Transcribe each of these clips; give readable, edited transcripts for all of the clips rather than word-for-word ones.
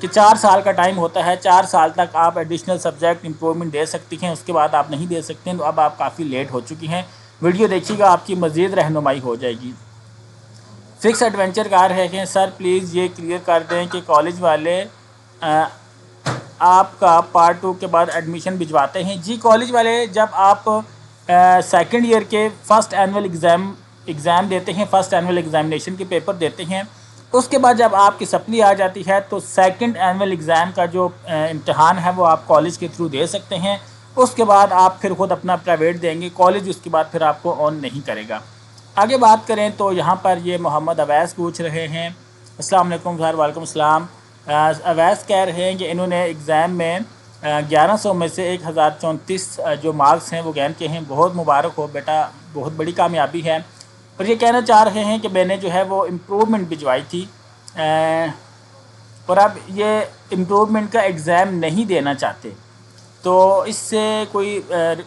کہ 4 سال کا ٹائم ہوتا ہے، 4 سال تک آپ ایڈیشنل سبجیکٹ امپرومنٹ دے سکتی ہیں، اس کے بعد آپ نہیں دے سکتے ہیں، تو اب آپ کافی لیٹ ہو چکی ہیں۔ ویڈیو دیکھیے گا، آپ کی مزید رہنمائی ہو جائے گی۔ فکس ایڈونچر کہہ رہے ہیں سر پلیز یہ کلیئر کر دیں کہ کالج والے آپ کا پارٹ 2 کے بعد ایڈمیشن بھجواتے ہیں۔ جی کالج والے جب آپ سیکنڈ ایئر کے فرسٹ اینول ایگزام دیتے ہیں، فرسٹ اینول ایگزامینیشن کے پیپر دیتے ہیں، اس کے بعد جب آپ کی سپلی آ جاتی ہے تو سیکنڈ اینول ایگزام کا جو امتحان ہے وہ آپ کالج کے تھرو دے سکتے ہیں۔ اس کے بعد آپ پھر خود اپنا پرائیویٹ دیں گے، کالج اس کے بعد پھر آپ کو آن نہیں کرے گا۔ آگے بات کریں تو یہاں پر یہ محمد اویس پوچھ رہے ہیں، السلام علیکم سر۔ وعلیکم السلام۔ اویس کہہ رہے ہیں کہ انہوں نے ایگزام میں 1100 میں سے 1034 جو مارکس ہیں وہ گین کے ہیں۔ بہت مبارک ہو بیٹا، بہت بڑی کامیابی ہے۔ اور یہ کہنا چاہ رہے ہیں کہ میں نے جو ہے وہ امپرومنٹ بھجوائی تھی اور اب یہ امپرومنٹ کا ایگزام نہیں دینا چاہتے، تو اس سے کوئی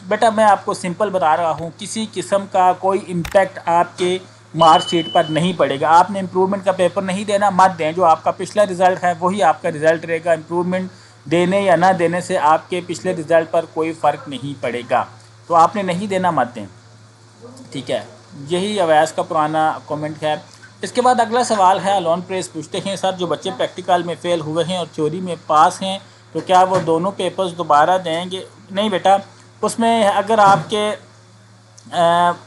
بیٹا میں آپ کو سمپل بتا رہا ہوں، کسی قسم کا کوئی امپیکٹ آپ کے مارک شیٹ پر نہیں پڑے گا۔ آپ نے امپرومنٹ کا پیپر نہیں دینا، مت دیں، جو آپ کا پچھلا رزلٹ ہے وہی آپ کا رزلٹ رہے گا۔ امپرومنٹ دینے یا نہ دینے سے آپ کے پچھلے رزلٹ پر کوئی فرق نہیں پڑے گا، تو آپ نے نہیں دینا، مت دیں، ٹھیک ہے۔ یہی اویس کا پرانا کومنٹ ہے۔ اس کے بعد اگلا سوال ہے، الون پریس پوچھتے ہیں سر جو بچے پریکٹیکل میں فیل ہوئے ہیں اور تھیوری میں پاس ہیں تو کیا وہ دونوں پیپرز دوبارہ دیں گے؟ نہیں بیٹا، اس میں اگر آپ کے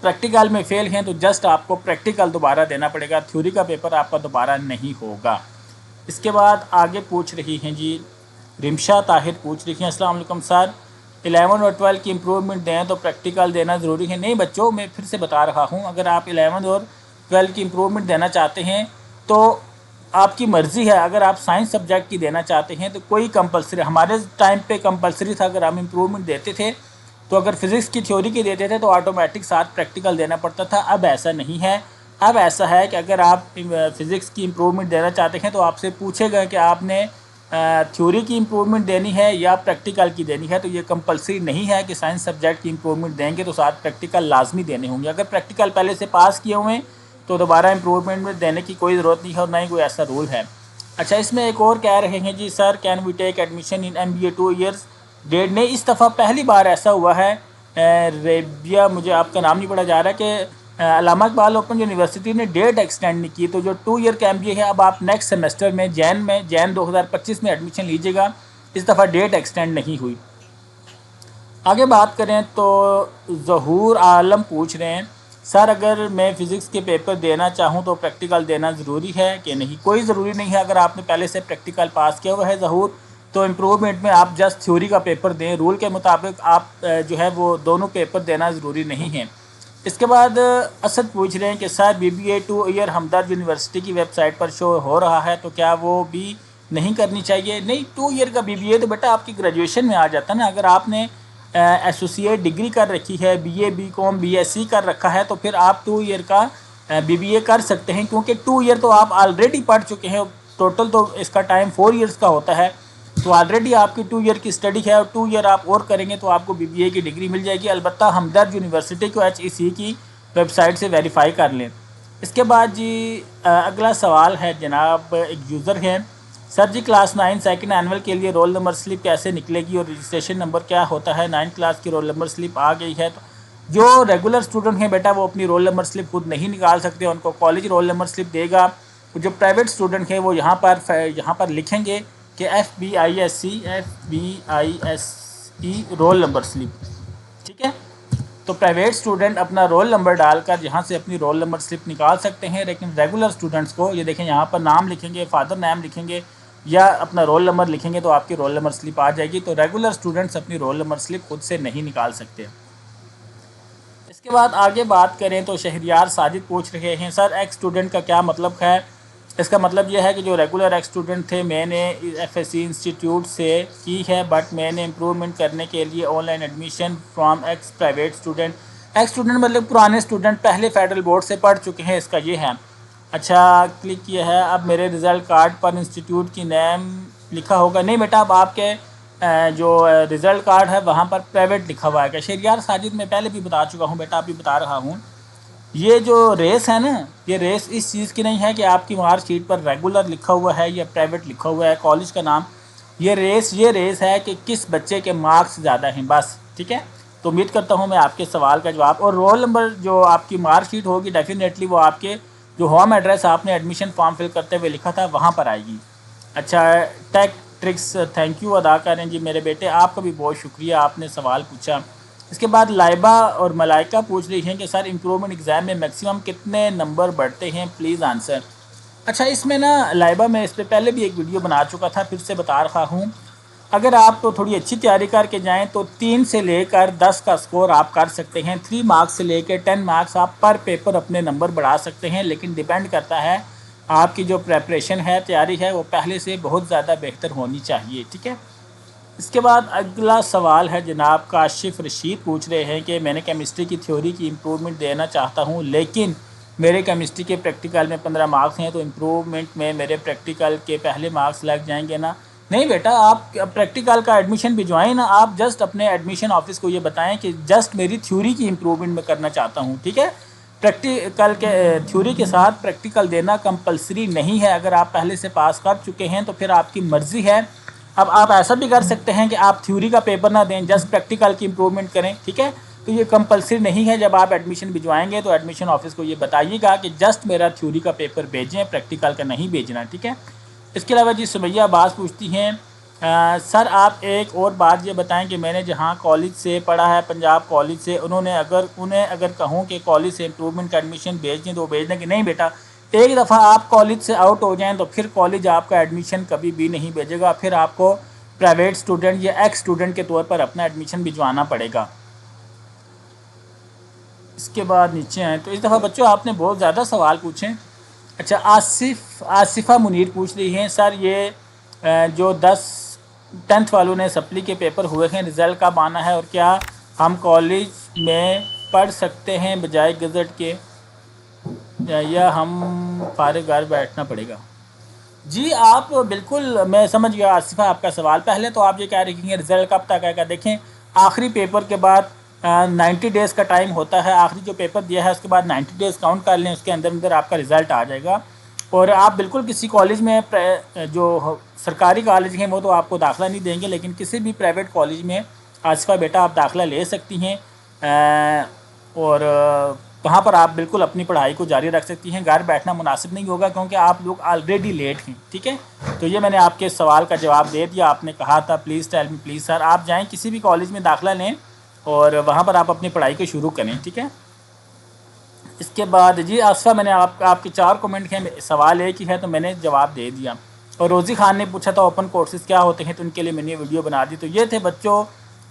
پریکٹیکل میں فیل ہیں تو جسٹ آپ کو پریکٹیکل دوبارہ دینا پڑے گا، تھیوری کا پیپر آپ کا دوبارہ نہیں ہوگا۔ اس کے بعد آگے پوچھ رہی ہیں جی رمشا طاہر پوچھ رہی ہیں، السلام علیکم سر 11 اور 12 کی امپرومنٹ دیں تو پریکٹیکل دینا ضروری ہے؟ نہیں بچوں، میں پھر سے بتا رہا ہوں، اگر آپ 11 اور 12 کی امپرومنٹ دینا چاہتے ہیں تو آپ کی مرضی ہے۔ اگر آپ سائنس سبجیکٹ کی دینا چاہتے ہیں تو کوئی کمپلسری، ہمارے ٹائم پہ کمپلسری تھا، اگر ہم امپرومنٹ دیتے تھے تو اگر فزکس کی تھیوری کی دیتے تھے تو آٹومیٹک ساتھ پریکٹیکل دینا پڑتا تھا۔ اب ایسا نہیں ہے، اب ایسا ہے کہ اگر آپ فزکس کی امپرومنٹ دینا چاہتے ہیں تو آپ سے پوچھے گا کہ آپ نے تھیوری کی امپرومنٹ دینی ہے یا پریکٹیکل کی دینی ہے، تو یہ کمپلسری نہیں ہے کہ سائنس سبجیکٹ کی امپرومنٹ دیں گے تو ساتھ پریکٹیکل لازمی دینے ہوں گے۔ اگر پریکٹیکل پہلے سے پاس کیے ہوئے ہیں تو دوبارہ امپرومنٹ دینے کی کوئی ضرورت نہیں ہے اور نہ ہی کوئی ایسا رول ہے۔ اچھا، اس میں ایک اور کہہ رہے ہیں جی sir can we take admission in M B A 2 years date? نہیں، اس دفعہ پہلی بار ایسا ہوا ہے، ریبیا مجھے آپ کا نام نہیں پڑھا جا رہا، کہ علامہ اقبال اوپن یونیورسٹی نے ڈیٹ ایکسٹینڈ نہیں کی، تو جو 2 ایئر کا ایم بی اے ہے اب آپ نیکسٹ سیمسٹر میں جین 2025 میں ایڈمیشن لیجیے گا، اس دفعہ ڈیٹ ایکسٹینڈ نہیں ہوئی۔ آگے بات کریں تو ظہور عالم پوچھ رہے ہیں سر اگر میں فزکس کے پیپر دینا چاہوں تو پریکٹیکل دینا ضروری ہے کہ نہیں؟ کوئی ضروری نہیں ہے، اگر آپ نے پہلے سے پریکٹیکل پاس کیا ہوا ہے ظہور تو امپرومنٹ میں آپ جسٹ تھیوری کا پیپر دیں، رول کے مطابق آپ جو ہے وہ دونوں پیپر دینا ضروری نہیں ہے۔ اس کے بعد اسد پوچھ رہے ہیں کہ sir B B A 2 year Hamdard university کی ویب سائٹ پر شو ہو رہا ہے تو کیا وہ بھی نہیں کرنی چاہیے؟ نہیں، 2 ایئر کا بی بی اے تو بیٹا آپ کی گریجویشن میں آ جاتا ہے نا۔ اگر آپ نے ایسوسیٹ ڈگری کر رکھی ہے، B A B com B S C کر رکھا ہے تو پھر آپ 2 ایئر کا بی بی اے کر سکتے ہیں، کیونکہ 2 ایئر تو آپ آلریڈی پڑھ چکے ہیں، ٹوٹل تو اس کا ٹائم 4 ایئرس کا ہوتا ہے، تو آلریڈی آپ کی 2 ایئر کی اسٹڈی ہے اور 2 ایئر آپ اور کریں گے تو آپ کو بی بی اے کی ڈگری مل جائے گی۔ البتہ ہمدرد یونیورسٹی کو HEC کی ویب سائٹ سے ویریفائی کر لیں۔ اس کے بعد جی اگلا سوال ہے جناب، ایک یوزر ہیں سر جی کلاس 9 سیکنڈ اینول کے لیے رول نمبر سلپ کیسے نکلے گی اور رجسٹریشن نمبر کیا ہوتا ہے؟ 9 کلاس کی رول نمبر سلپ آ گئی ہے، تو جو ریگولر اسٹوڈنٹ ہیں بیٹا وہ اپنی رول نمبر سلپ خود نہیں نکال سکتے، ان کو کالج رول نمبر سلپ دے گا۔ جو پرائیویٹ اسٹوڈنٹ ہیں وہ یہاں پر لکھیں گے کہ FBISE رول نمبر سلپ، ٹھیک ہے؟ تو پرائیویٹ اسٹوڈنٹ اپنا رول نمبر ڈال کر یہاں سے اپنی رول نمبر سلپ نکال سکتے ہیں، لیکن ریگولر اسٹوڈنٹس کو یہ دیکھیں یہاں پر نام لکھیں گے، فادر نیم لکھیں گے یا اپنا رول نمبر لکھیں گے تو آپ کی رول نمبر سلپ آ جائے گی۔ تو ریگولر اسٹوڈنٹس اپنی رول نمبر سلپ خود سے نہیں نکال سکتے۔ اس کے بعد آگے بات کریں تو شہریار ساجد پوچھ رہے ہیں سر ایکس اسٹوڈنٹ کا کیا مطلب ہے؟ اس کا مطلب یہ ہے کہ جو ریگولر ایکس اسٹوڈنٹ تھے میں نے FSC انسٹیٹیوٹ سے کی ہے، بٹ میں نے امپرومنٹ کرنے کے لیے on line admission from x private student. X student مطلب پرانے اسٹوڈنٹ پہلے فیڈرل بورڈ سے پڑھ چکے ہیں، اس کا یہ ہے۔ اچھا، کلک کیا ہے، اب میرے رزلٹ کارڈ پر انسٹیٹیوٹ کی نیم لکھا ہوگا؟ نہیں بیٹا، اب آپ کے جو رزلٹ کارڈ ہے وہاں پر پرائیویٹ لکھا ہوا ہے۔ شہریار ساجد میں پہلے بھی بتا چکا ہوں بیٹا، اب بھی بتا رہا ہوں یہ جو ریس ہے نا، یہ ریس اس چیز کی نہیں ہے کہ آپ کی مارک شیٹ پر ریگولر لکھا ہوا ہے یا پرائیویٹ لکھا ہوا ہے کالج کا نام. یہ ریس ہے کہ کس بچے کے مارکس زیادہ ہیں بس. ٹھیک ہے، تو امید کرتا ہوں میں آپ کے سوال کا جواب، اور رول نمبر جو آپ کی مارک شیٹ ہوگی ڈیفینیٹلی وہ آپ کے جو ہوم ایڈریس آپ نے ایڈمیشن فارم فل کرتے ہوئے لکھا تھا وہاں پر آئے گی. اچھا، ٹیک ٹرکس تھینک یو ادا کریں جی میرے بیٹے، آپ کا بھی بہت شکریہ، آپ نے سوال پوچھا. اس کے بعد لائبہ اور ملائکہ پوچھ رہی ہیں کہ سر امپرومنٹ ایگزام میں میکسیمم کتنے نمبر بڑھتے ہیں، پلیز آنسر. اچھا، اس میں نا لائبہ میں اس پہ پہلے بھی ایک ویڈیو بنا چکا تھا، پھر سے بتا رہا ہوں. اگر آپ تو تھوڑی اچھی تیاری کر کے جائیں تو 3 سے لے کر 10 کا سکور آپ کر سکتے ہیں. 3 مارکس سے لے کے 10 مارکس آپ پر پیپر اپنے نمبر بڑھا سکتے ہیں، لیکن ڈیپینڈ کرتا ہے آپ کی جو پریپریشن ہے، تیاری ہے، وہ پہلے سے بہت زیادہ بہتر ہونی چاہیے. ٹھیک ہے. اس کے بعد اگلا سوال ہے جناب کاشف رشید پوچھ رہے ہیں کہ میں نے کیمسٹری کی تھیوری کی امپرومنٹ دینا چاہتا ہوں، لیکن میرے کیمسٹری کے پریکٹیکل میں 15 مارکس ہیں، تو امپرومنٹ میں میرے پریکٹیکل کے پہلے مارکس لگ جائیں گے نا؟ نہیں بیٹا، آپ پریکٹیکل کا ایڈمیشن بھجوائیں نا. آپ جسٹ اپنے ایڈمیشن آفس کو یہ بتائیں کہ جسٹ میری تھیوری کی امپرومنٹ میں کرنا چاہتا ہوں. ٹھیک ہے. پریکٹیکل کے تھیوری کے ساتھ پریکٹیکل دینا کمپلسری نہیں ہے. اگر آپ پہلے سے پاس کر چکے ہیں تو پھر آپ کی مرضی ہے. اب آپ ایسا بھی کر سکتے ہیں کہ آپ تھیوری کا پیپر نہ دیں، جسٹ پریکٹیکل کی امپرومنٹ کریں. ٹھیک ہے. تو یہ کمپلسری نہیں ہے. جب آپ ایڈمیشن بھجوائیں گے تو ایڈمیشن آفس کو یہ بتائیے گا کہ جسٹ میرا تھیوری کا پیپر بھیجیں، پریکٹیکل کا نہیں بھیجنا. ٹھیک ہے. اس کے علاوہ جی سمیہ عباس پوچھتی ہیں سر آپ ایک اور بات یہ بتائیں کہ میں نے جہاں کالج سے پڑھا ہے پنجاب کالج سے، انہیں اگر کہوں کہ کالج سے امپرومنٹ کا ایڈمیشن بھیج دیں تو وہ بھیج دیں کہ نہیں بیٹا، ایک دفعہ آپ کالج سے آؤٹ ہو جائیں تو پھر کالج آپ کا ایڈمیشن کبھی بھی نہیں بھیجے گا. پھر آپ کو پرائیویٹ اسٹوڈنٹ یا ایکس اسٹوڈنٹ کے طور پر اپنا ایڈمیشن بھجوانا پڑے گا. اس کے بعد نیچے آئیں تو اس دفعہ بچوں آپ نے بہت زیادہ سوال پوچھیں. اچھا، آصفہ منیر پوچھ رہی ہیں سر یہ جو 10th والوں نے سپلی کے پیپر ہوئے ہیں، رزلٹ کب آنا ہے، اور کیا ہم کالج میں پڑھ سکتے ہیں بجائے گزٹ کے، یا ہم فارغ گھر بیٹھنا پڑے گا؟ جی آپ بالکل، میں سمجھ گیا آصفہ آپ کا سوال. پہلے تو آپ یہ کہہ رہی ہیں رزلٹ کب تک آئے گا. دیکھیں، آخری پیپر کے بعد 90 ڈیز کا ٹائم ہوتا ہے. آخری جو پیپر دیا ہے اس کے بعد 90 ڈیز کاؤنٹ کر لیں، اس کے اندر آپ کا رزلٹ آ جائے گا. اور آپ بالکل کسی کالج میں جو سرکاری کالج ہیں وہ تو آپ کو داخلہ نہیں دیں گے، لیکن کسی بھی پرائیویٹ کالج میں آصفہ بیٹا آپ داخلہ لے سکتی ہیں، اور وہاں پر آپ بالکل اپنی پڑھائی کو جاری رکھ سکتی ہیں. گھر بیٹھنا مناسب نہیں ہوگا کیونکہ آپ لوگ آلریڈی لیٹ ہیں. ٹھیک ہے. تو یہ میں نے آپ کے سوال کا جواب دے دیا. آپ نے کہا تھا please tell me please sir, آپ جائیں کسی بھی کالج میں داخلہ لیں اور وہاں پر آپ اپنی پڑھائی کو شروع کریں. ٹھیک ہے. اس کے بعد جی آصفہ، میں نے آپ کے 4 کمنٹ ہیں، سوال ایک ہی ہے تو میں نے جواب دے دیا. اور روزی خان نے پوچھا تھا اوپن کورسز کیا ہوتے ہیں، تو ان کے لیے میں نے ویڈیو بنا دی. تو یہ تھے بچوں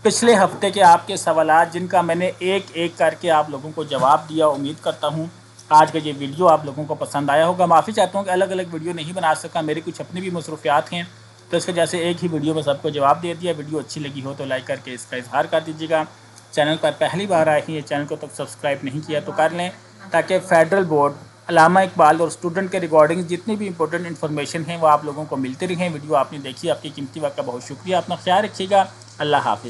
پچھلے ہفتے کے آپ کے سوالات، جن کا میں نے ایک ایک کر کے آپ لوگوں کو جواب دیا. امید کرتا ہوں آج کا یہ ویڈیو آپ لوگوں کو پسند آیا ہوگا. معافی چاہتا ہوں کہ الگ الگ ویڈیو نہیں بنا سکا، میری کچھ اپنی بھی مصروفیات ہیں، تو اس وجہ سے ایک ہی ویڈیو میں سب کو جواب دے دیا. ویڈیو اچھی لگی ہو تو لائک کر کے اس کا اظہار کر دیجیے گا. چینل پر پہلی بار آئے ہیں، یہ چینل کو تک سبسکرائب نہیں کیا تو کر لیں، تاکہ فیڈرل بورڈ، علامہ اقبال اور اسٹوڈنٹ کے ریگارڈنگ جتنی بھی امپورٹنٹ انفارمیشن ہیں وہ آپ لوگوں کو ملتے رہیں. ویڈیو آپ نے دیکھی، آپ کی قیمتی وقت کا بہت شکریہ. اپنا خیال رکھیے گا. اللہ حافظ.